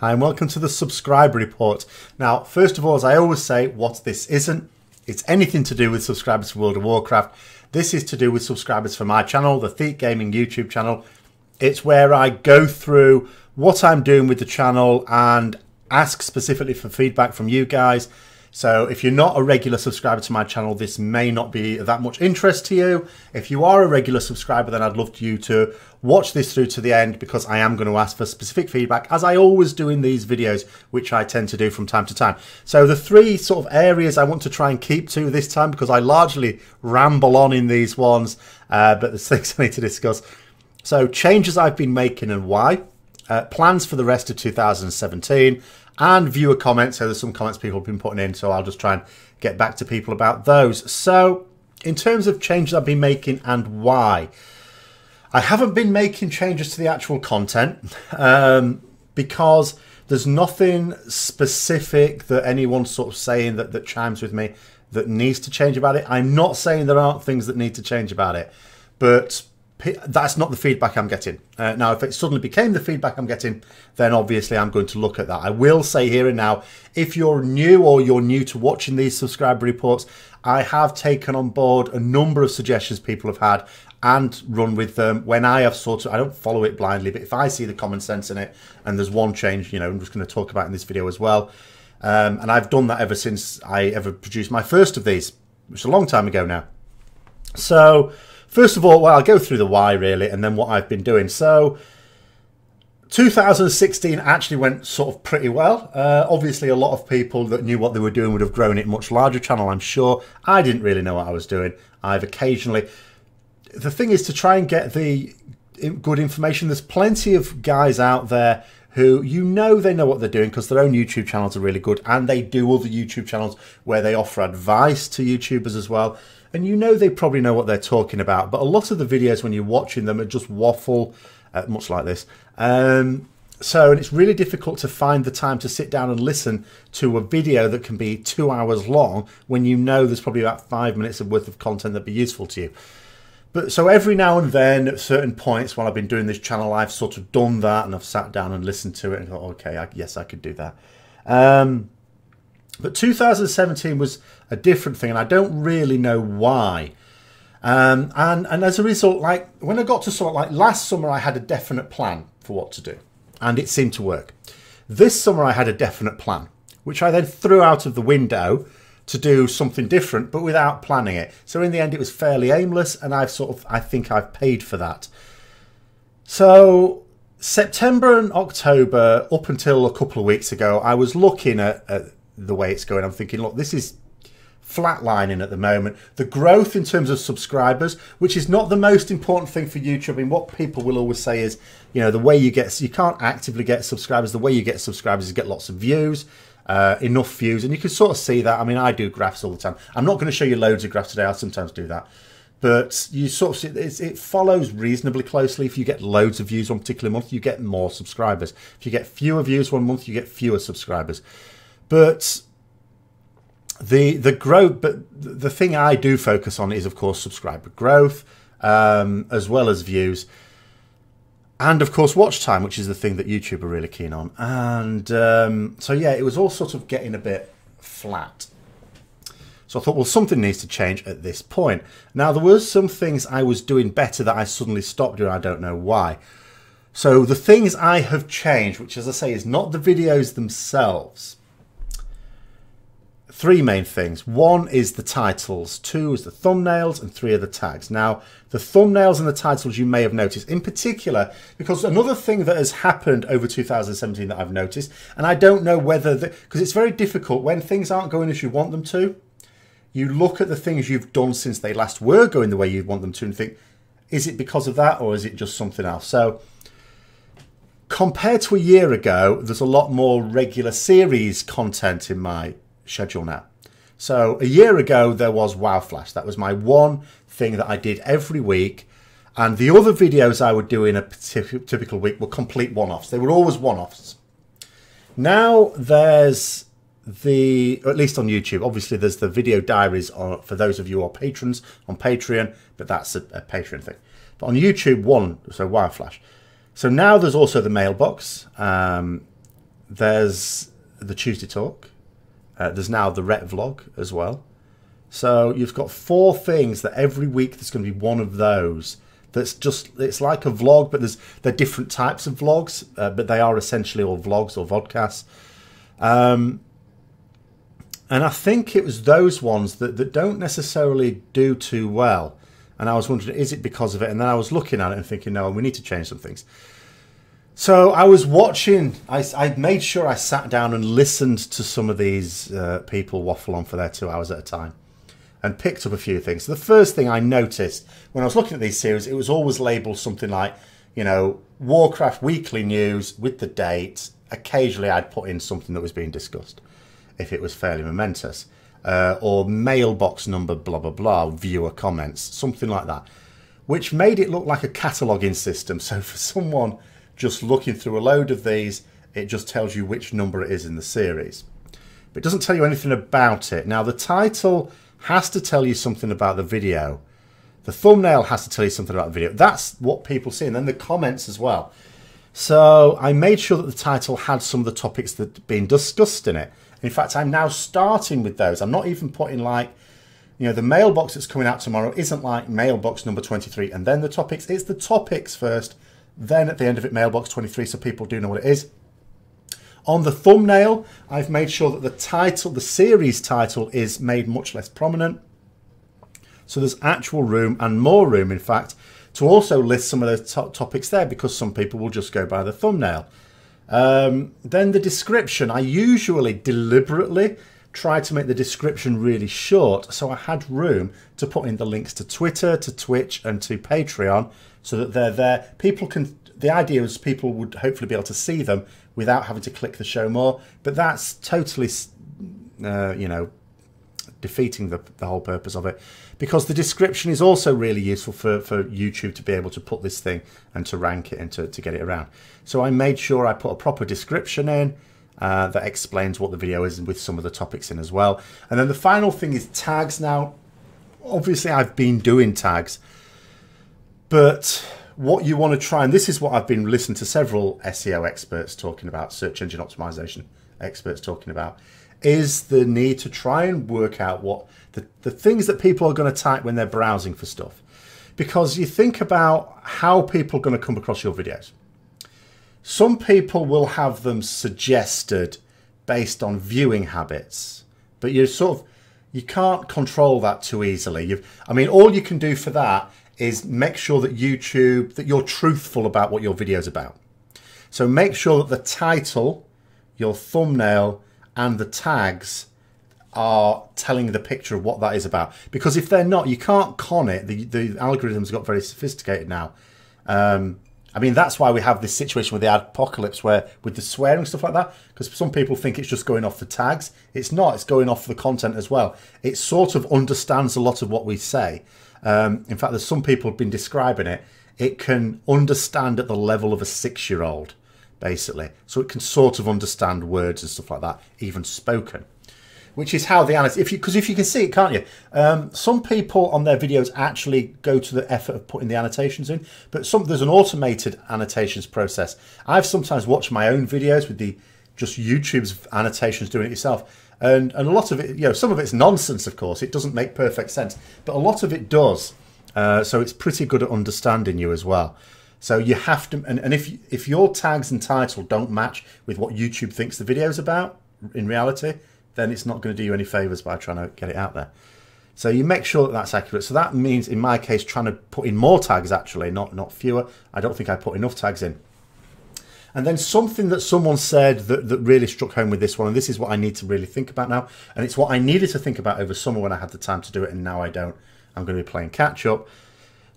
Hi and welcome to the subscriber report. Now, first of all, as I always say, what this isn't, it's anything to do with subscribers for World of Warcraft. This is to do with subscribers for my channel, the Thete Gaming YouTube channel. It's where I go through what I'm doing with the channel and ask specifically for feedback from you guys. So if you're not a regular subscriber to my channel, this may not be that much interest to you. If you are a regular subscriber, then I'd love you to watch this through to the end, because I am going to ask for specific feedback, as I always do in these videos, which I tend to do from time to time. So the three sort of areas I want to try and keep to this time, because I largely ramble on in these ones, but there's things I need to discuss. So changes I've been making and why, plans for the rest of 2017, and viewer comments. So there's some comments people have been putting in, so I'll just try and get back to people about those. So in terms of changes I've been making and why, I haven't been making changes to the actual content because there's nothing specific that anyone's sort of saying that chimes with me that needs to change about it. I'm not saying there aren't things that need to change about it, but that's not the feedback I'm getting. Now, if it suddenly became the feedback I'm getting, then obviously I'm going to look at that. I will say here and now, if you're new or you're new to watching these subscriber reports, I have taken on board a number of suggestions people have had and run with them when I have sort of, I don't follow it blindly, but if I see the common sense in it and there's one change, you know, I'm just going to talk about in this video as well. And I've done that ever since I ever produced my first of these, which is a long time ago now. So first of all, well, I'll go through the why really, and then what I've been doing. So 2016 actually went sort of pretty well. Obviously, a lot of people that knew what they were doing would have grown it a much larger channel, I'm sure. I didn't really know what I was doing. I've occasionally... The thing is to try and get the good information. There's plenty of guys out there who, you know, they know what they're doing because their own YouTube channels are really good, and they do other YouTube channels where they offer advice to YouTubers as well. And you know they probably know what they're talking about, but a lot of the videos when you're watching them are just waffle, much like this. And it's really difficult to find the time to sit down and listen to a video that can be 2 hours long when you know there's probably about 5 minutes of worth of content that'd be useful to you. But so every now and then at certain points while I've been doing this channel, I've sort of done that and I've sat down and listened to it and thought, okay, yes, I could do that. But 2017 was a different thing, and I don't really know why. And as a result, like when I got to sort of like last summer, I had a definite plan for what to do, and it seemed to work. This summer, I had a definite plan, which I then threw out of the window to do something different, but without planning it. So in the end, it was fairly aimless, and I think I've paid for that. So September and October, up until a couple of weeks ago, I was looking at the way it's going. I'm thinking, look, this is flatlining at the moment. The growth in terms of subscribers, which is not the most important thing for YouTube. I mean, what people will always say is, you know, the way you can't actively get subscribers. The way you get subscribers is get lots of views, enough views, and you can sort of see that. I mean, I do graphs all the time. I'm not going to show you loads of graphs today. I sometimes do that. But you sort of see it follows reasonably closely. If you get loads of views one particular month, you get more subscribers. If you get fewer views one month, you get fewer subscribers. But the growth, but the thing I do focus on is, of course, subscriber growth, as well as views, and of course watch time, which is the thing that YouTube are really keen on. And so yeah, it was all sort of getting a bit flat. So I thought, well, something needs to change at this point. Now, there were some things I was doing better that I suddenly stopped doing. I don't know why. So the things I have changed, which, as I say, is not the videos themselves. Three main things. One is the titles, two is the thumbnails, and three are the tags. Now, the thumbnails and the titles you may have noticed, in particular, because another thing that has happened over 2017 that I've noticed, and I don't know whether, because it's very difficult when things aren't going as you want them to, you look at the things you've done since they last were going the way you want them to and think, is it because of that or is it just something else? So compared to a year ago, there's a lot more regular series content in my schedule now. So a year ago there was Wow Flash. That was my one thing that I did every week, and the other videos I would do in a typical week were complete one-offs. They were always one-offs. Now there's at least on YouTube, obviously there's the video diaries for those of you who are patrons on Patreon, but that's a Patreon thing. But on YouTube, so Wow Flash. So now there's also the mailbox, there's the Tuesday Talk. There's now the Ret Vlog as well. So you've got 4 things that every week there's going to be one of those. That's just, it's like a vlog, but they're different types of vlogs, but they are essentially all vlogs or vodcasts. And I think it was those ones that don't necessarily do too well. And I was wondering, is it because of it? And then I was looking at it and thinking, no, we need to change some things. So I was watching, I made sure I sat down and listened to some of these people waffle on for their 2 hours at a time and picked up a few things. So the first thing I noticed when I was looking at these series, it was always labelled something like, you know, Warcraft Weekly News with the date. Occasionally I'd put in something that was being discussed if it was fairly momentous. Or mailbox number blah blah blah, viewer comments, something like that, which made it look like a cataloguing system. So for someone just looking through a load of these, it just tells you which number it is in the series, but it doesn't tell you anything about it. Now the title has to tell you something about the video, the thumbnail has to tell you something about the video. That's what people see, and then the comments as well. So I made sure that the title had some of the topics that had been discussed in it. In fact, I'm now starting with those. I'm not even putting like, you know, the mailbox that's coming out tomorrow isn't like mailbox number 23 and then the topics. It's the topics first, then at the end of it, mailbox 23, so people do know what it is. On the thumbnail, I've made sure that the title, the series title, is made much less prominent. So there's actual room, and more room, in fact, to also list some of the topics there, because some people will just go by the thumbnail. Then the description, I usually deliberately try to make the description really short, so I had room to put in the links to Twitter, to Twitch, and to Patreon, so that they're there. People can, the idea is people would hopefully be able to see them without having to click the show more, but that's totally, you know, defeating the whole purpose of it, because the description is also really useful for YouTube to be able to put this thing and to rank it and to get it around. So I made sure I put a proper description in that explains what the video is, with some of the topics in as well. And then the final thing is tags. Now, obviously I've been doing tags, but what you want to try, and this is what I've been listening to several SEO experts talking about, search engine optimization experts talking about, is the need to try and work out what the things that people are going to type when they're browsing for stuff. Because you think about how people are going to come across your videos. Some people will have them suggested based on viewing habits, but you can't control that too easily. I mean, all you can do for that is make sure that that you're truthful about what your video is about. So make sure that the title, your thumbnail, and the tags are telling the picture of what that is about. Because if they're not, you can't con it. The algorithms got very sophisticated now. I mean, that's why we have this situation with the apocalypse, where with the swearing, stuff like that, because some people think it's just going off the tags. It's not, it's going off the content as well. It sort of understands a lot of what we say. In fact, there's some people have been describing it. It can understand at the level of a 6-year-old, basically. So it can sort of understand words and stuff like that, even spoken. Which is how the annotations, because if you can see it, can't you? Some people on their videos actually go to the effort of putting the annotations in, but there's an automated annotations process. I've sometimes watched my own videos with just YouTube's annotations, doing it yourself, and a lot of it, you know, some of it's nonsense, of course. It doesn't make perfect sense, but a lot of it does. So it's pretty good at understanding you as well. So you have to, and if your tags and title don't match with what YouTube thinks the video's about in reality, then it's not going to do you any favours by trying to get it out there. So you make sure that that's accurate. So that means, in my case, trying to put in more tags, actually, not fewer. I don't think I put enough tags in. And then something that someone said that really struck home with this one, and this is what I need to really think about now, and it's what I needed to think about over summer when I had the time to do it, and now I don't. I'm going to be playing catch-up,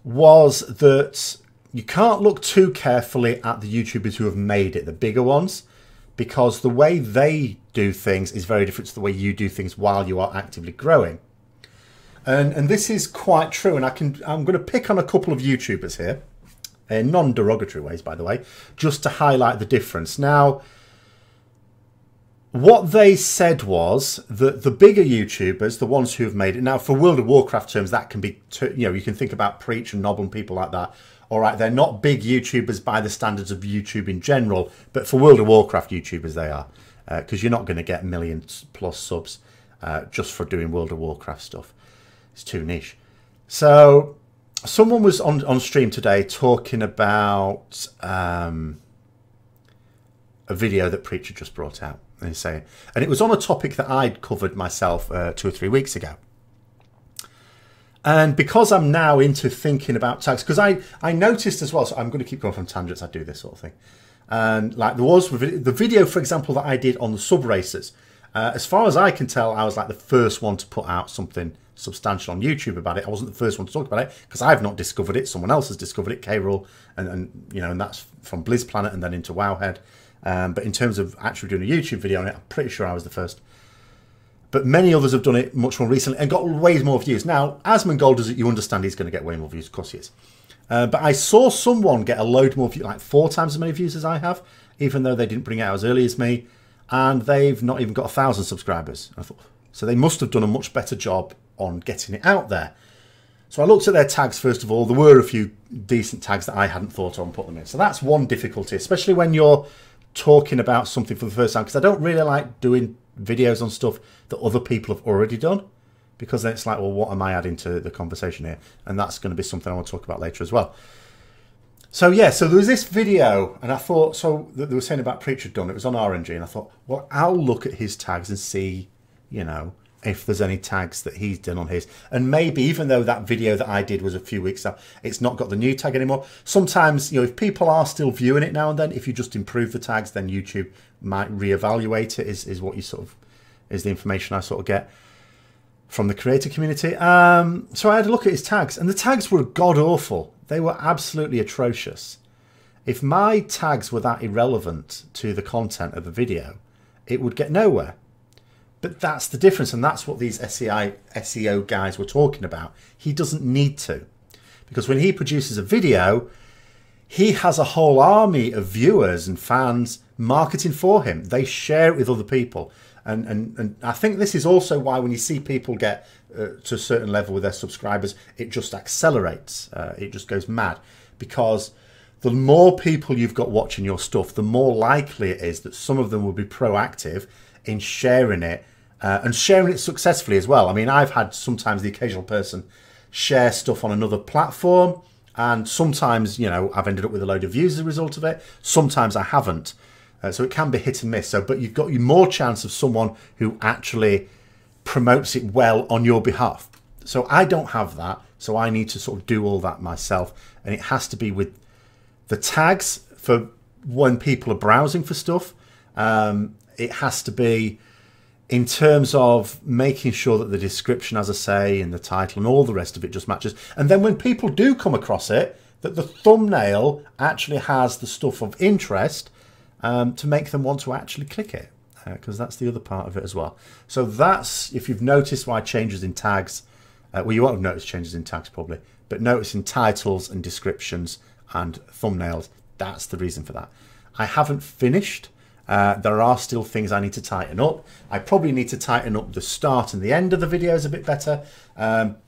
was that you can't look too carefully at the YouTubers who have made it, the bigger ones, because the way they do things is very different to the way you do things while you are actively growing. And this is quite true, and I'm going to pick on a couple of YouTubers here, in non-derogatory ways, by the way, just to highlight the difference. Now, what they said was that the bigger YouTubers, the ones who have made it, now for World of Warcraft terms, that can be, you know, you can think about Preach and Nob and people like that, All right, they're not big YouTubers by the standards of YouTube in general, but for World of Warcraft YouTubers they are, because you're not going to get millions plus subs just for doing World of Warcraft stuff. It's too niche. So someone was on stream today talking about a video that Preacher just brought out, and he's saying, and it was on a topic that I'd covered myself 2 or 3 weeks ago. And because I'm now into thinking about tags, because I noticed as well, so I'm going to keep going from tangents, I do this sort of thing. And like there was the video, for example, that I did on the sub racers. As far as I can tell, I was like the first one to put out something substantial on YouTube about it. I wasn't the first one to talk about it because I've not discovered it. Someone else has discovered it, K-Roll, and you know, and that's from Blizz Planet and then into Wowhead. But in terms of actually doing a YouTube video on it, I'm pretty sure I was the first. But many others have done it much more recently and got way more views. Now, Asmongold does it, you understand he's going to get way more views, of course he is. But I saw someone get a load more views, like 4 times as many views as I have, even though they didn't bring it out as early as me. And they've not even got 1,000 subscribers. I thought, so they must have done a much better job on getting it out there. So I looked at their tags first of all. There were a few decent tags that I hadn't thought of and put them in. So that's one difficulty, especially when you're talking about something for the first time, because I don't really like doing videos on stuff that other people have already done, because then it's like, well, what am I adding to the conversation here? And that's going to be something I want to talk about later as well. So yeah, so there was this video, and I thought, so they were saying about Preacher done, it was on RNG, and I thought, well, I'll look at his tags and see, you know, if there's any tags that he's done on his. And maybe, even though that video that I did was a few weeks ago, it's not got the new tag anymore. Sometimes, you know, if people are still viewing it now and then, if you just improve the tags, then YouTube might reevaluate it, is what you sort of, is the information I sort of get from the creator community. So I had a look at his tags, and the tags were god-awful. They were absolutely atrocious. If my tags were that irrelevant to the content of the video, it would get nowhere. But that's the difference, and that's what these SEO guys were talking about. He doesn't need to. Because when he produces a video, he has a whole army of viewers and fans marketing for him. They share it with other people. And I think this is also why when you see people get to a certain level with their subscribers, it just accelerates. It just goes mad. Because the more people you've got watching your stuff, the more likely it is that some of them will be proactive in sharing it, and sharing it successfully as well. I mean, I've had sometimes the occasional person share stuff on another platform, and sometimes, you know, I've ended up with a load of views as a result of it. Sometimes I haven't. So it can be hit and miss. So, but you've got more chance of someone who actually promotes it well on your behalf. So I don't have that. So I need to sort of do all that myself. And it has to be with the tags for when people are browsing for stuff. It has to be in terms of making sure that the description, as I say, and the title and all the rest of it just matches. And then when people do come across it, that the thumbnail actually has the stuff of interest to make them want to actually click it, because that's the other part of it as well. So that's, if you've noticed why changes in tags, well, you won't have noticed changes in tags probably, but notice in titles and descriptions and thumbnails, that's the reason for that. I haven't finished. There are still things I need to tighten up. I probably need to tighten up the start and the end of the videos a bit better.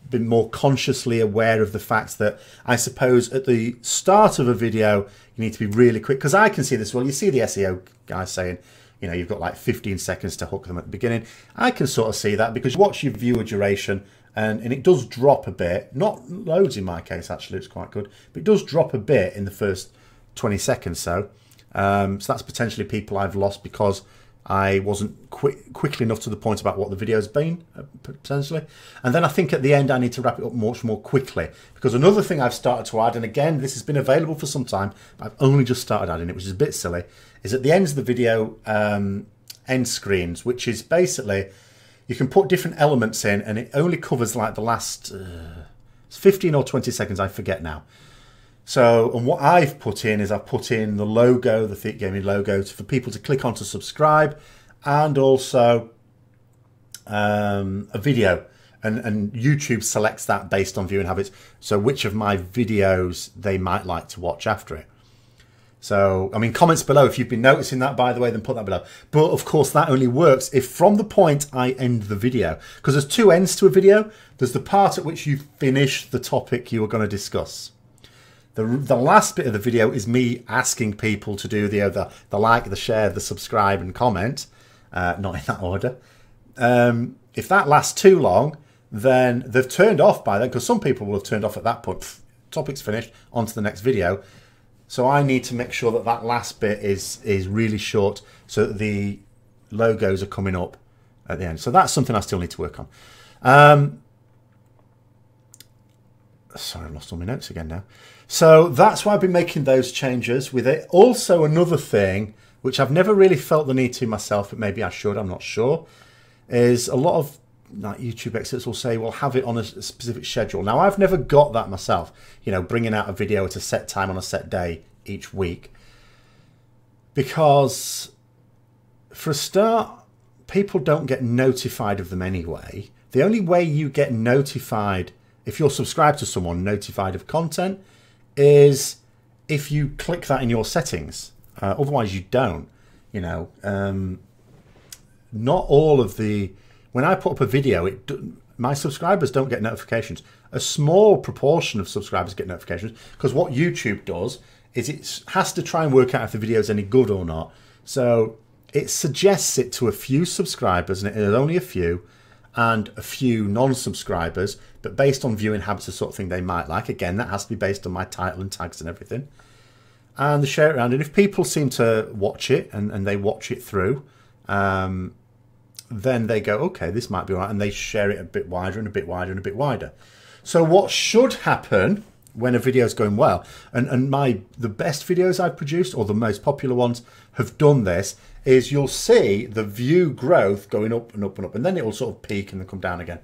Be more consciously aware of the fact that I suppose at the start of a video, you need to be really quick. Because I can see this, well, you see the SEO guys saying, you know, you've got like 15 seconds to hook them at the beginning. I can sort of see that because you watch your viewer duration and it does drop a bit. Not loads in my case, actually, it's quite good. But it does drop a bit in the first 20 seconds so. So that's potentially people I've lost because I wasn't quickly enough to the point about what the video's been, potentially. And then I think at the end I need to wrap it up much more quickly. Because another thing I've started to add, and again, this has been available for some time, but I've only just started adding it, which is a bit silly, is at the ends of the video, end screens, which is basically, you can put different elements in and it only covers like the last 15 or 20 seconds, I forget now. So, and what I've put in is I've put in the logo, the Thete Gaming logo, for people to click on to subscribe, and also a video. And YouTube selects that based on viewing habits. So which of my videos they might like to watch after it. So, I mean, comments below, if you've been noticing that, by the way, then put that below. But of course, that only works if from the point I end the video, because there's two ends to a video. There's the part at which you finish the topic you were going to discuss. The last bit of the video is me asking people to do the like, the share, the subscribe and comment. Not in that order. If that lasts too long, then they've turned off by then, because some people will have turned off at that point. Pfft, topic's finished, on to the next video. So I need to make sure that that last bit is really short, so that the logos are coming up at the end. So that's something I still need to work on. Sorry, I've lost all my notes again now. So that's why I've been making those changes with it. Also, another thing, which I've never really felt the need to myself, but maybe I should, I'm not sure, is a lot of like YouTube experts will say, well, have it on a specific schedule. Now, I've never got that myself, you know, bringing out a video at a set time on a set day each week. Because for a start, people don't get notified of them anyway. The only way you get notified, if you're subscribed to someone, notified of content, is if you click that in your settings. Otherwise, you don't. You know, not all of the... When I put up a video, my subscribers don't get notifications. A small proportion of subscribers get notifications, because what YouTube does is it has to try and work out if the video is any good or not. So it suggests it to a few subscribers, and it is only a few, and a few non-subscribers, but based on viewing habits, the sort of thing they might like. Again, that has to be based on my title and tags and everything. And they share it around, and if people seem to watch it and they watch it through, then they go, okay, this might be all right, and they share it a bit wider and a bit wider and a bit wider. So what should happen when a video is going well, and the best videos I've produced, or the most popular ones, have done this, is you'll see the view growth going up and up and up, and then it will sort of peak and then come down again.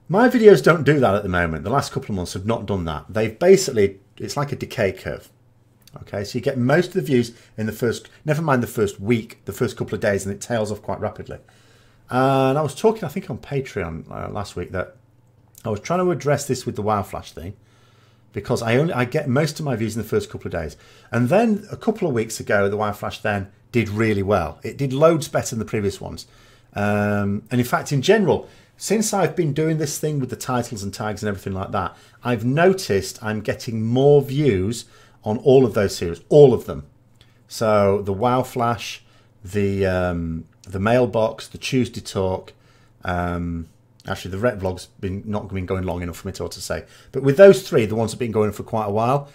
My videos don't do that at the moment. The last couple of months have not done that. They've basically, it's like a decay curve. Okay, so you get most of the views in the first, never mind the first week, the first couple of days, and it tails off quite rapidly. And I was talking, I think on Patreon last week, that I was trying to address this with the Wow Flash thing, because I get most of my views in the first couple of days. And then a couple of weeks ago, the Wow Flash then did really well. It did loads better than the previous ones. And in fact, in general, since I've been doing this thing with the titles and tags and everything like that, I've noticed I'm getting more views on all of those series, all of them. So the Wow Flash, the Mailbox, the Tuesday Talk, actually the Rep Vlog's not been going long enough for me to say. But with those three, the ones that have been going for quite a while,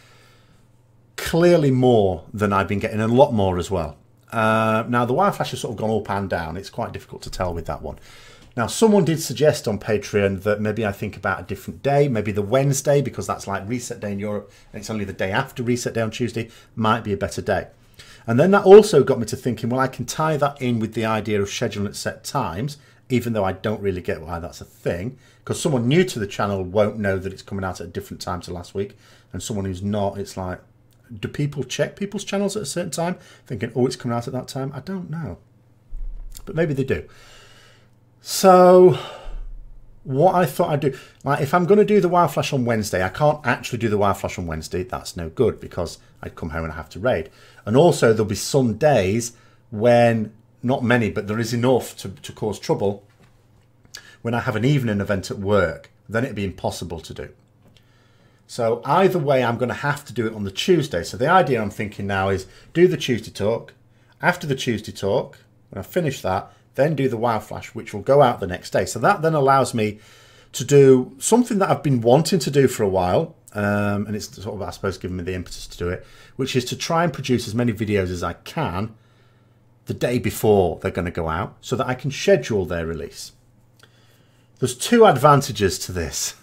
clearly more than I've been getting, and a lot more as well. Now the Wow Flash has sort of gone up and down. It's quite difficult to tell with that one. Now, someone did suggest on Patreon that maybe I think about a different day, maybe the Wednesday, because that's like reset day in Europe, and it's only the day after reset day on Tuesday, might be a better day. And then that also got me to thinking, well, I can tie that in with the idea of scheduling at set times, even though I don't really get why that's a thing, because someone new to the channel won't know that it's coming out at a different time to last week, and someone who's not, it's like, do people check people's channels at a certain time, thinking, oh, it's coming out at that time? I don't know. But maybe they do. So what I thought I'd do, like if I'm going to do the Wow Flash on Wednesday, I can't actually do the Wow Flash on Wednesday. That's no good, because I'd come home and I have to raid. And also there'll be some days when, not many, but there is enough to cause trouble, when I have an evening event at work. Then it'd be impossible to do. So either way, I'm going to have to do it on the Tuesday. So the idea I'm thinking now is do the Tuesday Talk. After the Tuesday Talk, when I finish that, then do the Wow Flash, which will go out the next day. So that then allows me to do something that I've been wanting to do for a while, and it's sort of, I suppose, given me the impetus to do it, which is to try and produce as many videos as I can the day before they're going to go out, so that I can schedule their release. There's two advantages to this.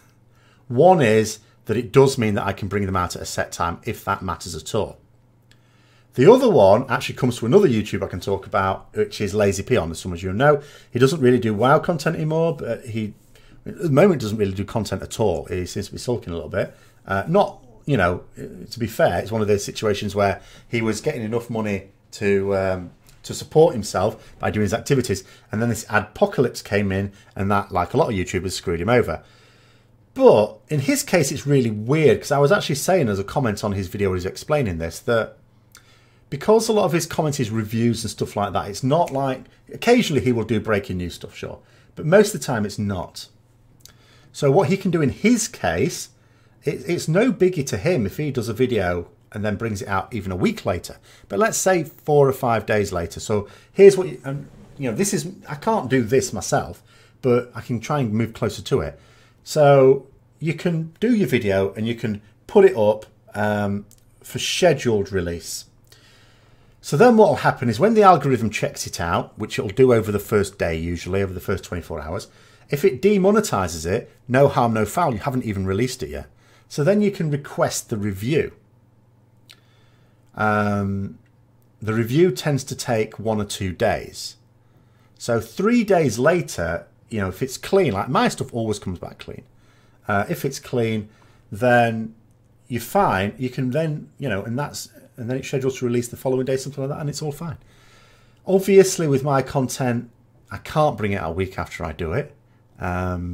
One is that it does mean that I can bring them out at a set time, if that matters at all. The other one actually comes from another YouTuber I can talk about, which is Lazy Peon, as some of you know. He doesn't really do WoW content anymore, but he, at the moment, doesn't really do content at all. He seems to be sulking a little bit. Not, you know, to be fair, it's one of those situations where he was getting enough money to support himself by doing his activities, and then this adpocalypse came in, and that, like a lot of YouTubers, screwed him over. But in his case, it's really weird, because I was actually saying as a comment on his video where he's explaining this, that because a lot of his comments is reviews and stuff like that, it's not like, occasionally he will do breaking news stuff, sure, but most of the time it's not. So what he can do in his case It's no biggie to him if he does a video and then brings it out even a week later. But let's say 4 or 5 days later. So here's what this is. I can't do this myself, but I can try and move closer to it. So you can do your video and you can put it up for scheduled release. So then what will happen is when the algorithm checks it out, which it'll do over the first day, usually over the first 24 hours, if it demonetizes it, no harm, no foul. You haven't even released it yet. So then you can request the review. The review tends to take 1 or 2 days. So 3 days later, if it's clean, like my stuff always comes back clean. If it's clean, then you're fine. You can then, and then it's scheduled to release the following day, something like that, and it's all fine. Obviously, with my content, I can't bring it out a week after I do it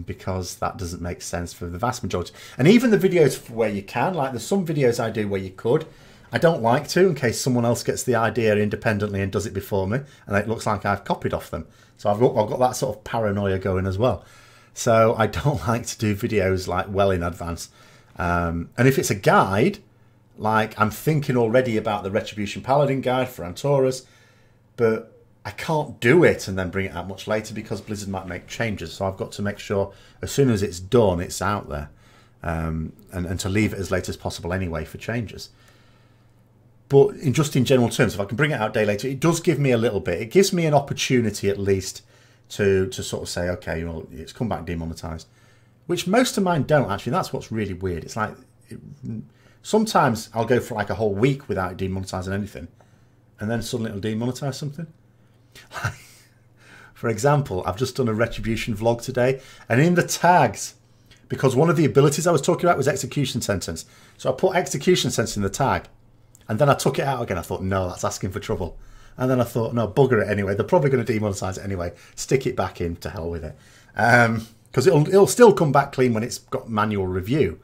because that doesn't make sense for the vast majority. And even the videos where you can, like there's some videos I do where you could, I don't like to in case someone else gets the idea independently and does it before me, and it looks like I've copied off them. So I've got that sort of paranoia going as well. So I don't like to do videos like well in advance. And if it's a guide, like I'm thinking already about the Retribution Paladin guide for Antaurus, but I can't do it and then bring it out much later because Blizzard might make changes. So I've got to make sure as soon as it's done, it's out there, and to leave it as late as possible anyway for changes. But just in general terms, if I can bring it out a day later, it does give me a little bit. It gives me an opportunity at least to sort of say, okay, it's come back demonetized, which most of mine don't actually. That's what's really weird. It's like sometimes I'll go for like a whole week without demonetizing anything, and then suddenly it'll demonetize something. For example, I've just done a Retribution vlog today, and in the tags, because one of the abilities I was talking about was execution sentence, so I put execution sentence in the tag. And then I took it out again. I thought, no, that's asking for trouble. And then I thought, no, bugger it anyway. They're probably going to demonetize it anyway. Stick it back in, to hell with it. Because it'll still come back clean when it's got manual review.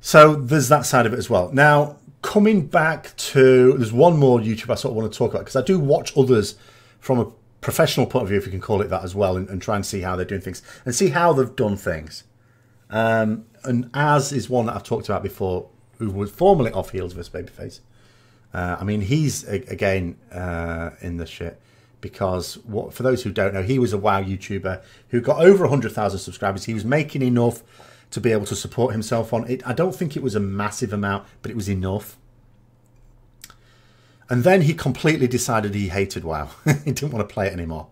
So there's that side of it as well. Now, coming back to, there's one more YouTube I sort of want to talk about, because I do watch others from a professional point of view, if you can call it that as well, and try and see how they're doing things and see how they've done things. And Az is one that I've talked about before, who was formerly off Heels vs Babyface. I mean, he's, again, in the shit. Because, for those who don't know, he was a WoW YouTuber who got over 100,000 subscribers. He was making enough to be able to support himself on it. I don't think it was a massive amount, but it was enough. And then he completely decided he hated WoW. He didn't want to play it anymore.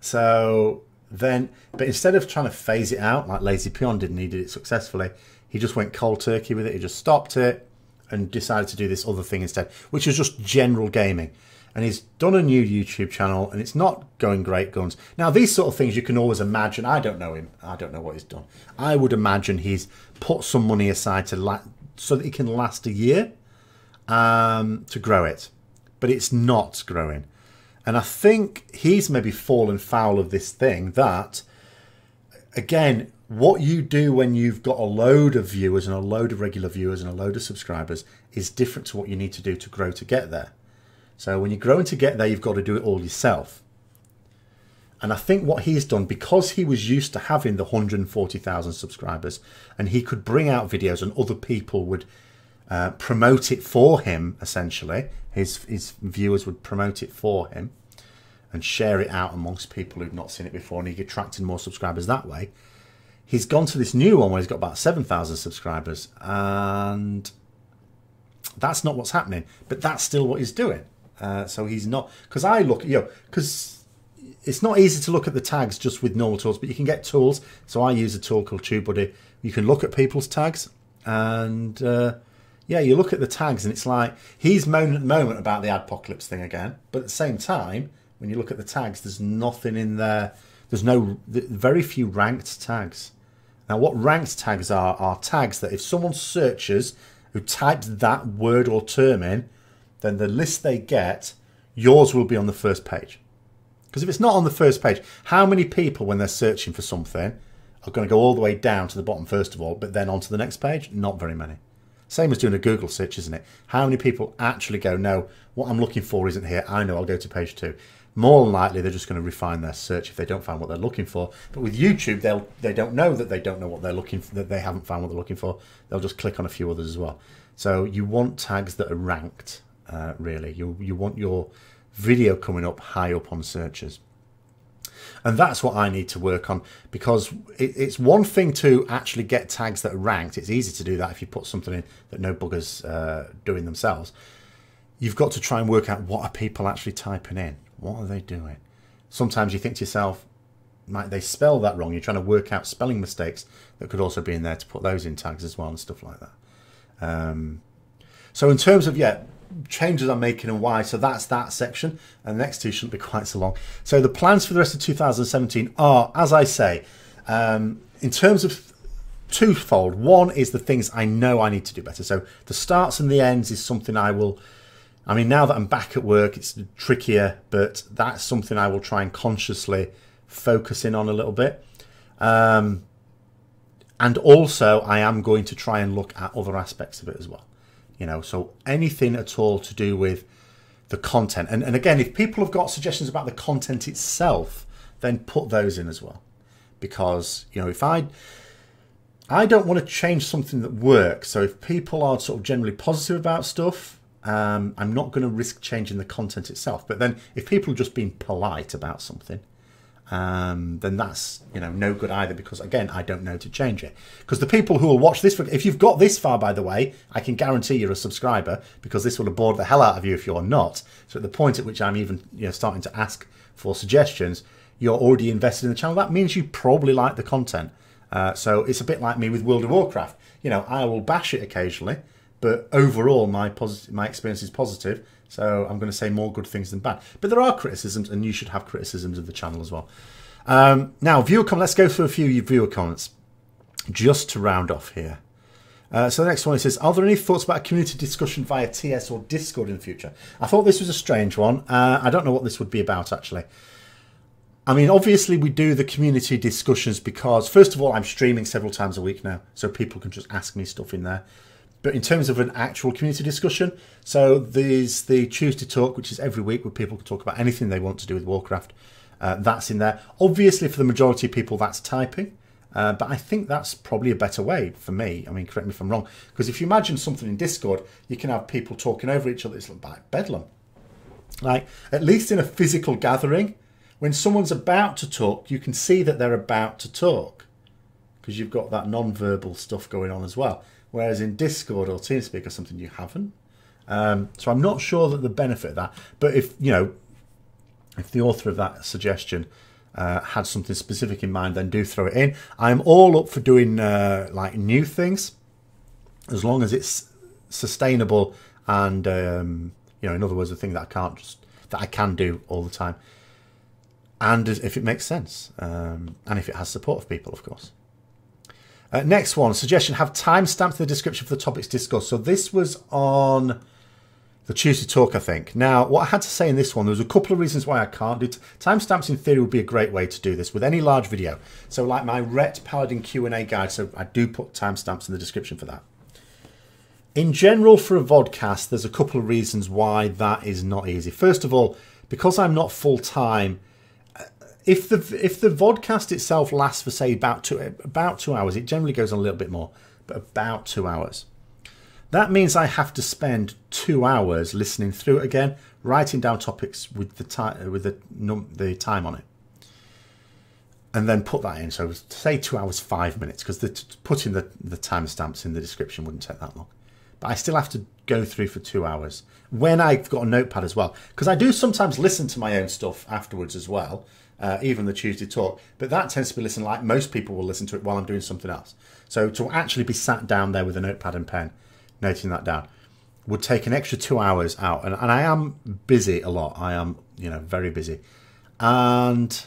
So then, but instead of trying to phase it out, like Lazy Peon did, and he did it successfully, he just went cold turkey with it. He just stopped it and decided to do this other thing instead, which was just general gaming. And he's done a new YouTube channel, and it's not going great guns. Now, these sort of things you can always imagine. I don't know him. I don't know what he's done. I would imagine he's put some money aside so that he can last a year to grow it. But it's not growing. And I think he's maybe fallen foul of this thing that, again, what you do when you've got a load of viewers and a load of regular viewers and a load of subscribers is different to what you need to do to grow to get there. So when you're growing to get there, you've got to do it all yourself. And I think what he's done, because he was used to having the 140,000 subscribers, and he could bring out videos and other people would promote it for him, essentially. His viewers would promote it for him and share it out amongst people who've not seen it before, and he attracted more subscribers that way. He's gone to this new one where he's got about 7,000 subscribers, and that's not what's happening, but that's still what he's doing. So he's not, because I look, because it's not easy to look at the tags just with normal tools, but you can get tools. So I use a tool called TubeBuddy. You can look at people's tags, and yeah, you look at the tags, and it's like he's moaning at the moment about the Adpocalypse thing again, but at the same time, when you look at the tags, there's nothing in there. There's very few ranked tags. Now, what ranked tags are tags that if someone searches who types that word or term in, then the list they get, yours will be on the first page. Because if it's not on the first page, how many people, when they're searching for something, are going to go all the way down to the bottom first of all, but then onto the next page? Not very many. Same as doing a Google search, isn't it? How many people actually go, no, what I'm looking for isn't here. I know, I'll go to page 2. more than likely they're just going to refine their search if they don't find what they're looking for. But with YouTube, they don't know that they don't know what they're looking for, that they haven't found what they're looking for. They'll just click on a few others as well. So you want tags that are ranked, really. You want your video coming up high up on searches. And that's what I need to work on, because it's one thing to actually get tags that are ranked. It's easy to do that if you put something in that no buggers doing themselves. You've got to try and work out, what are people actually typing in? What are they doing? Sometimes you think to yourself, might they spell that wrong? You're trying to work out spelling mistakes that could also be in there to put those in tags as well and stuff like that. So in terms of, changes I'm making and why, so that's that section, and the next two shouldn't be quite so long. So the plans for the rest of 2017 are, as I say, in terms of twofold. One is the things I know I need to do better. So the starts and the ends is something I mean, now that I'm back at work, it's trickier, but that's something I will try and consciously focus in on a little bit. And also I am going to try and look at other aspects of it as well. So anything at all to do with the content. And again, if people have got suggestions about the content itself, then put those in as well. Because, if I don't want to change something that works. So if people are sort of generally positive about stuff, I'm not going to risk changing the content itself. But then if people are just being polite about something, then that's no good either, because again, I don't know to change it. Because the people who will watch this, if you've got this far, by the way, I can guarantee you're a subscriber, because this will have bored the hell out of you if you're not. So at the point at which I'm even starting to ask for suggestions, you're already invested in the channel. That means you probably like the content. So it's a bit like me with World of Warcraft. I will bash it occasionally, but overall my experience is positive. So I'm going to say more good things than bad. But there are criticisms, and you should have criticisms of the channel as well. Now, viewer comments. Let's go through a few viewer comments just to round off here. So the next one, it says, are there any thoughts about a community discussion via TS or Discord in the future? I thought this was a strange one. I don't know what this would be about, actually. I mean, obviously we do the community discussions because, first of all, I'm streaming several times a week now, so people can just ask me stuff in there. But in terms of an actual community discussion, so there's the Tuesday Talk, which is every week, where people can talk about anything they want to do with Warcraft. That's in there. Obviously, for the majority of people, that's typing. But I think that's probably a better way for me. I mean, correct me if I'm wrong. Because if you imagine something in Discord, you can have people talking over each other. It's like bedlam. Like, at least in a physical gathering, when someone's about to talk, you can see that they're about to talk. Because you've got that non-verbal stuff going on as well. Whereas in Discord or TeamSpeak or something, you haven't. So I'm not sure that the benefit of that. But if the author of that suggestion had something specific in mind, then do throw it in. I'm all up for doing like new things, as long as it's sustainable and in other words, a thing that I can do all the time, and if it makes sense, and if it has support of people, of course. Next one, suggestion, have timestamps in the description for the topics discussed. So this was on the Tuesday Talk, I think. Now, what I had to say in this one, there was a couple of reasons why I can't do timestamps. In theory, would be a great way to do this with any large video. So like my Ret Paladin Q&A guide, so I do put timestamps in the description for that. In general, for a vodcast, there's a couple of reasons why that is not easy. First of all, because I'm not full-time, if the vodcast itself lasts for, say, about 2 hours, it generally goes on a little bit more, but about 2 hours. That means I have to spend 2 hours listening through it again, writing down topics with the time on it, and then put that in. So say 2 hours 5 minutes, because putting the timestamps in the description wouldn't take that long. But I still have to go through for 2 hours when I've got a notepad as well, because I do sometimes listen to my own stuff afterwards as well. Even the Tuesday Talk, but that tends to be listened like most people will listen to it while I'm doing something else. So to actually be sat down there with a notepad and pen, noting that down, would take an extra 2 hours out. And I am busy a lot. I am, very busy. And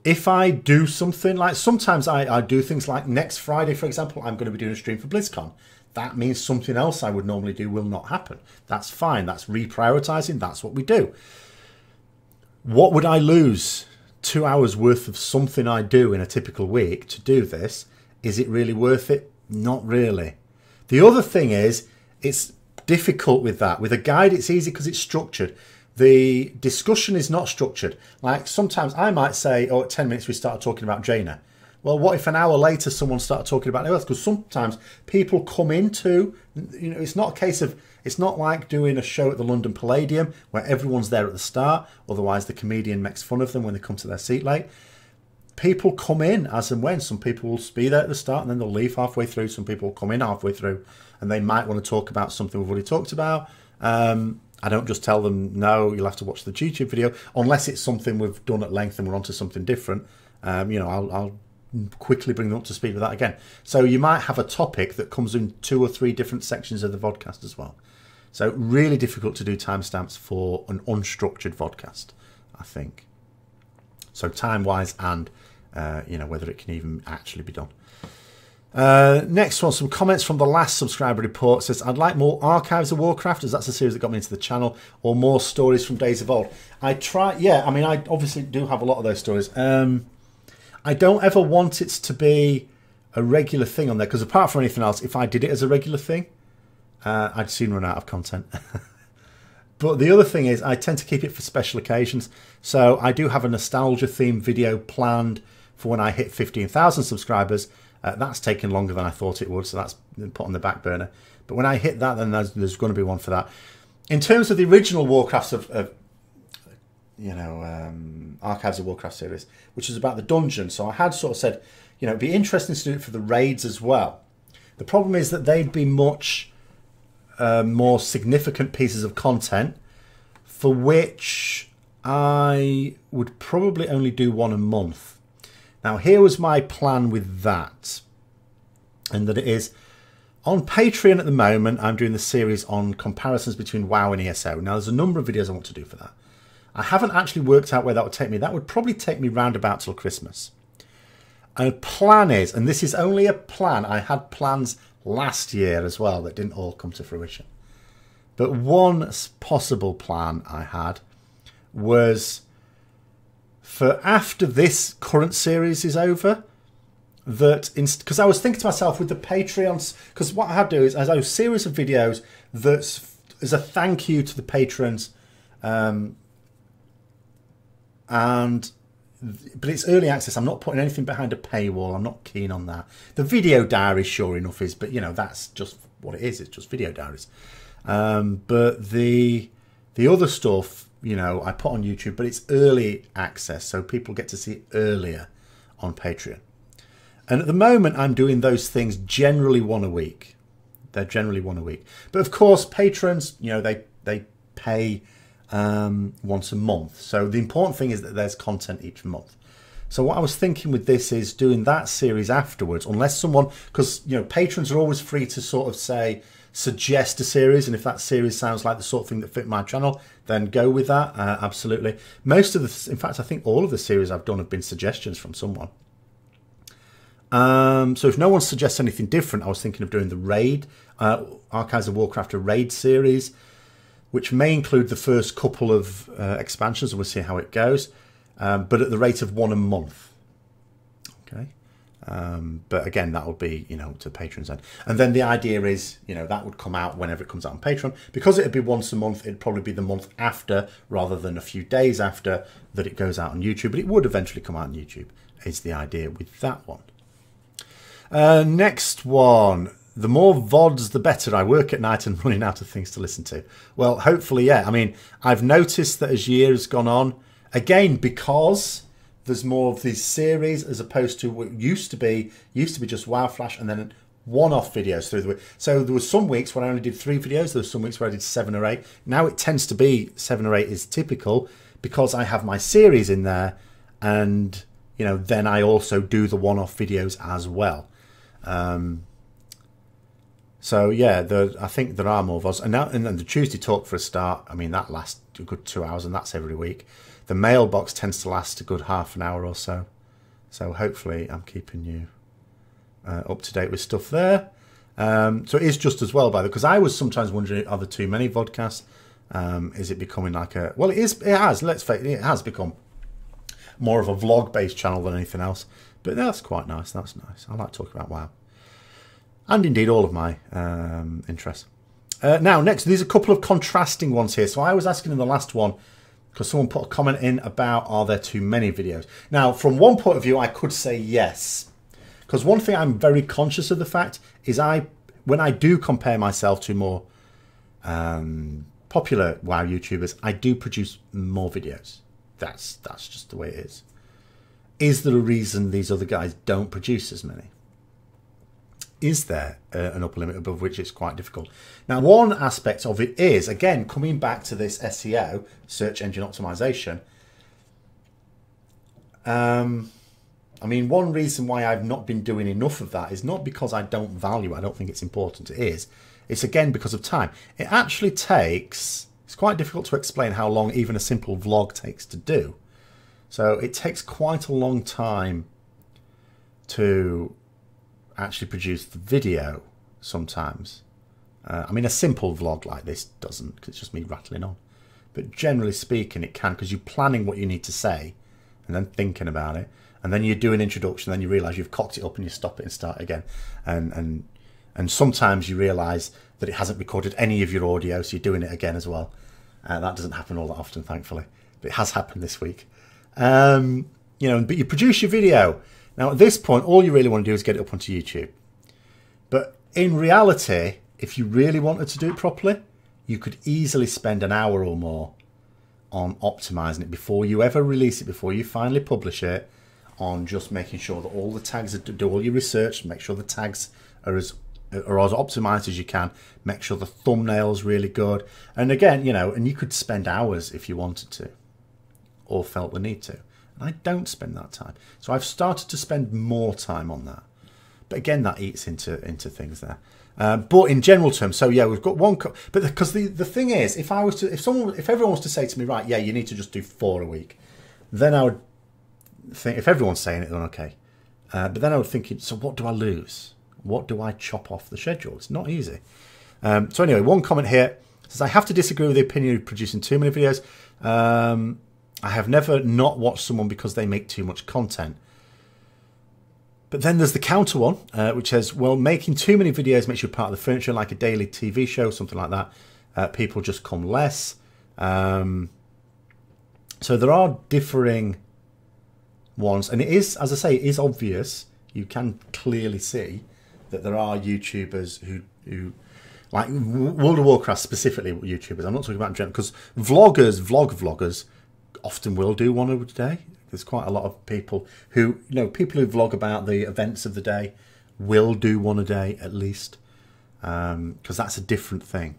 if I do something like, sometimes I do things like next Friday, for example, I'm going to be doing a stream for BlizzCon. That means something else I would normally do will not happen. That's fine. That's reprioritizing. That's what we do. What would I lose 2 hours worth of something I do in a typical week to do this? Is it really worth it? Not really. The other thing is, it's difficult with that. With a guide, it's easy because it's structured. The discussion is not structured. Like sometimes I might say, oh, at 10 minutes we started talking about Jaina. Well, what if an hour later someone started talking about else? Because sometimes people come into, you know, it's not a case of, it's not like doing a show at the London Palladium where everyone's there at the start. Otherwise, the comedian makes fun of them when they come to their seat late. People come in as and when. Some people will be there at the start and then they'll leave halfway through. Some people will come in halfway through and they might want to talk about something we've already talked about. I don't just tell them, no, you'll have to watch the YouTube video, unless it's something we've done at length and we're onto something different. You know, I'll quickly bring them up to speed with that again. So you might have a topic that comes in 2 or 3 different sections of the vodcast as well. So really difficult to do timestamps for an unstructured vodcast, I think. So time-wise and, you know, whether it can even actually be done. Next one, some comments from the last subscriber report. Says, I'd like more Archives of Warcraft, as that's the series that got me into the channel, or more stories from Days of Old. I try, yeah, I mean, I obviously do have a lot of those stories. I don't ever want it to be a regular thing on there, because apart from anything else, if I did it as a regular thing, I'd soon run out of content. But the other thing is I tend to keep it for special occasions. So I do have a nostalgia themed video planned for when I hit 15,000 subscribers. That's taken longer than I thought it would, so that's been put on the back burner. But when I hit that, then there's going to be one for that. In terms of the original Warcrafts of you know, Archives of Warcraft series, which is about the dungeon. So I had sort of said, you know, it'd be interesting to do it for the raids as well. The problem is that they'd be much more significant pieces of content for which I would probably only do one a month. Now, here was my plan with that, and that it is on Patreon at the moment. I'm doing the series on comparisons between WoW and ESO. Now, there's a number of videos I want to do for that. I haven't actually worked out where that would take me. That would probably take me round about till Christmas. And the plan is, and this is only a plan, I had plans last year as well that didn't all come to fruition. But one possible plan I had was for after this current series is over, that because I was thinking to myself with the Patreons, because what I had to do is I have a series of videos that's as a thank you to the patrons, but it's early access. I'm not putting anything behind a paywall. I'm not keen on that. The video diary, sure enough, is, but you know, that's just what it is. It's just video diaries. But the other stuff, you know, I put on YouTube, but it's early access, so people get to see it earlier on Patreon. And at the moment, I'm doing those things generally one a week. They're generally one a week. But of course, patrons, you know, they pay once a month. So the important thing is that there's content each month. So what I was thinking with this is doing that series afterwards, unless someone, because, you know, patrons are always free to sort of say, suggest a series, and if that series sounds like the sort of thing that fit my channel, then go with that. Absolutely. Most of the, in fact, I think all of the series I've done have been suggestions from someone. So if no one suggests anything different, I was thinking of doing the raid, Archives of Warcraft, a raid series, which may include the first couple of expansions, and we'll see how it goes, but at the rate of one a month. Okay. But again, that will be, you know, to patrons end. And then the idea is, you know, that would come out whenever it comes out on Patreon. Because it'd be once a month, it'd probably be the month after rather than a few days after that it goes out on YouTube. But it would eventually come out on YouTube, is the idea with that one. Next one. The more VODs, the better. I work at night and running out of things to listen to. Well, hopefully, yeah. I mean, I've noticed that as year has gone on, again, because there's more of these series as opposed to what used to be just WoW Flash and then one-off videos through the week. So there were some weeks when I only did 3 videos. There were some weeks where I did 7 or 8. Now it tends to be 7 or 8 is typical because I have my series in there, and you know, then I also do the one-off videos as well. So yeah, I think there are more VODs. And now, and then the Tuesday talk for a start, I mean, that lasts a good 2 hours, and that's every week. The mailbox tends to last a good half an hour or so. So hopefully I'm keeping you up to date with stuff there. So it is just as well, by the way, because I was sometimes wondering, are there too many vodcasts? Is it becoming like a... Well, it has, let's face it, it has become more of a vlog-based channel than anything else. But that's quite nice, that's nice. I like talking about WoW. And indeed all of my interests. Now, next, there's a couple of contrasting ones here. So I was asking in the last one, because someone put a comment in about, are there too many videos? Now, from one point of view, I could say yes. Because one thing I'm very conscious of the fact is when I do compare myself to more popular WoW YouTubers, I do produce more videos. That's just the way it is. Is there a reason these other guys don't produce as many? Is there an upper limit above which it's quite difficult? Now, one aspect of it is, again, coming back to this SEO, search engine optimization. I mean, one reason why I've not been doing enough of that is not because I don't value it. I don't think it's important. It is. It's, again, because of time. It actually takes... It's quite difficult to explain how long even a simple vlog takes to do. So it takes quite a long time to actually produce the video sometimes. I mean, a simple vlog like this doesn't, because it's just me rattling on. But generally speaking, it can, because you're planning what you need to say and then thinking about it. And then you do an introduction, then you realise you've cocked it up and you stop it and start again. And sometimes you realise that it hasn't recorded any of your audio, so you're doing it again as well. That doesn't happen all that often, thankfully. But it has happened this week. You know, but you produce your video. Now, at this point, all you really want to do is get it up onto YouTube. But in reality, if you really wanted to do it properly, you could easily spend an hour or more on optimizing it before you ever release it, before you finally publish it, on just making sure that all the tags, do all your research, make sure the tags are as optimized as you can, make sure the thumbnail's really good. And again, you know, and you could spend hours if you wanted to, or felt the need to. I don't spend that time. So I've started to spend more time on that. But again, that eats into things there. But in general terms, so yeah, we've got one. But because the thing is, if everyone was to say to me, right, yeah, you need to just do 4 a week, then I would think, if everyone's saying it, then okay. But then I would think, so what do I lose? What do I chop off the schedule? It's not easy. So anyway, one comment here says, I have to disagree with the opinion of producing too many videos. I have never not watched someone because they make too much content. But then there's the counter one, which says, well, making too many videos makes you part of the furniture, like a daily TV show, something like that. People just come less. So there are differing ones. And it is, as I say, it is obvious. You can clearly see that there are YouTubers who like World of Warcraft specifically, YouTubers. I'm not talking about in general, because vloggers, often will do one a day. There's quite a lot of people who, you know, people who vlog about the events of the day will do one a day at least, because that's a different thing.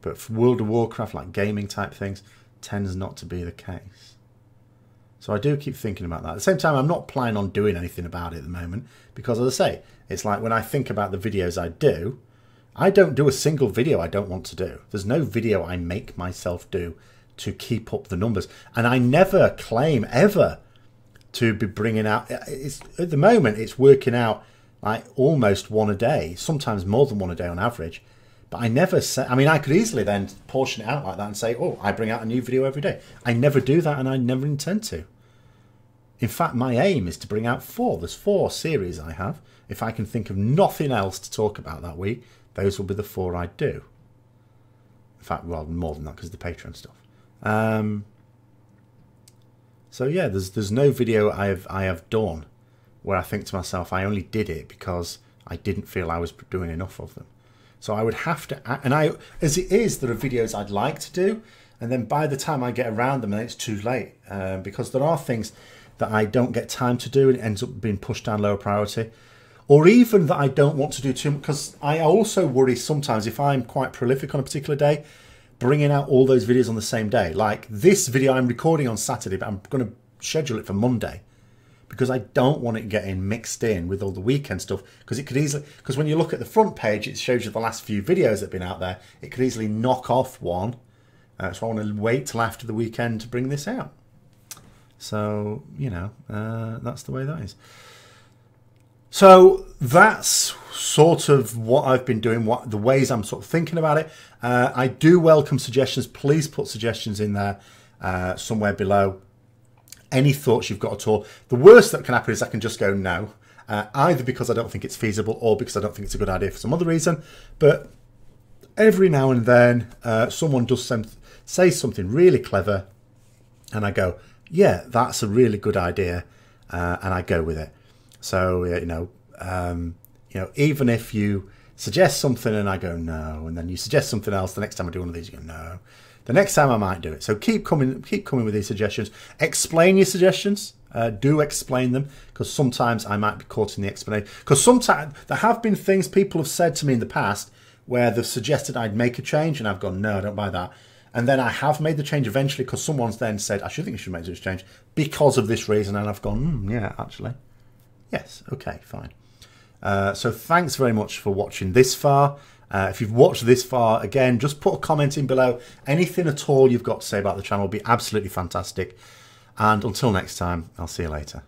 But for World of Warcraft, like gaming type things, tends not to be the case. So I do keep thinking about that. At the same time, I'm not planning on doing anything about it at the moment, because as I say, it's like when I think about the videos I don't do a single video I don't want to do. There's no video I make myself do to keep up the numbers. And I never claim ever to be bringing out, at the moment it's working out like almost one a day, sometimes more than one a day on average. But I never say, I mean, I could easily then portion it out like that and say, oh, I bring out a new video every day. I never do that, and I never intend to. In fact, my aim is to bring out 4. There's 4 series I have. If I can think of nothing else to talk about that week, those will be the 4 I do. In fact, well, more than that, because of the Patreon stuff. So yeah, there's no video I have done where I think to myself, I only did it because I didn't feel I was doing enough of them. So I would have to, and as it is, there are videos I'd like to do, and then by the time I get around them, it's too late, because there are things that I don't get time to do and it ends up being pushed down lower priority, or even that I don't want to do too much, because I also worry sometimes if I'm quite prolific on a particular day, bringing out all those videos on the same day. Like this video I'm recording on Saturday, but I'm going to schedule it for Monday, because I don't want it getting mixed in with all the weekend stuff, because it could easily, because when you look at the front page, it shows you the last few videos that have been out there. It could easily knock off one. So I want to wait till after the weekend to bring this out. So, you know, that's the way that is. So that's sort of what I've been doing, what the ways I'm sort of thinking about it. I do welcome suggestions. Please put suggestions in there somewhere below. Any thoughts you've got at all. The worst that can happen is I can just go no, either because I don't think it's feasible or because I don't think it's a good idea for some other reason. But every now and then someone does say something really clever, and I go, yeah, that's a really good idea, and I go with it. So even if you suggest something and I go no, and then you suggest something else, the next time I do one of these, you go no. The next time I might do it. So keep coming with these suggestions. Explain your suggestions. Do explain them, because sometimes I might be caught in the explanation. Because sometimes there have been things people have said to me in the past where they've suggested I'd make a change, and I've gone, no, I don't buy that. And then I have made the change eventually because someone's then said, I should think you should make this change because of this reason. And I've gone, yeah, actually. Yes, okay, fine. So thanks very much for watching this far. If you've watched this far, again, just put a comment in below. Anything at all you've got to say about the channel would be absolutely fantastic. And until next time, I'll see you later.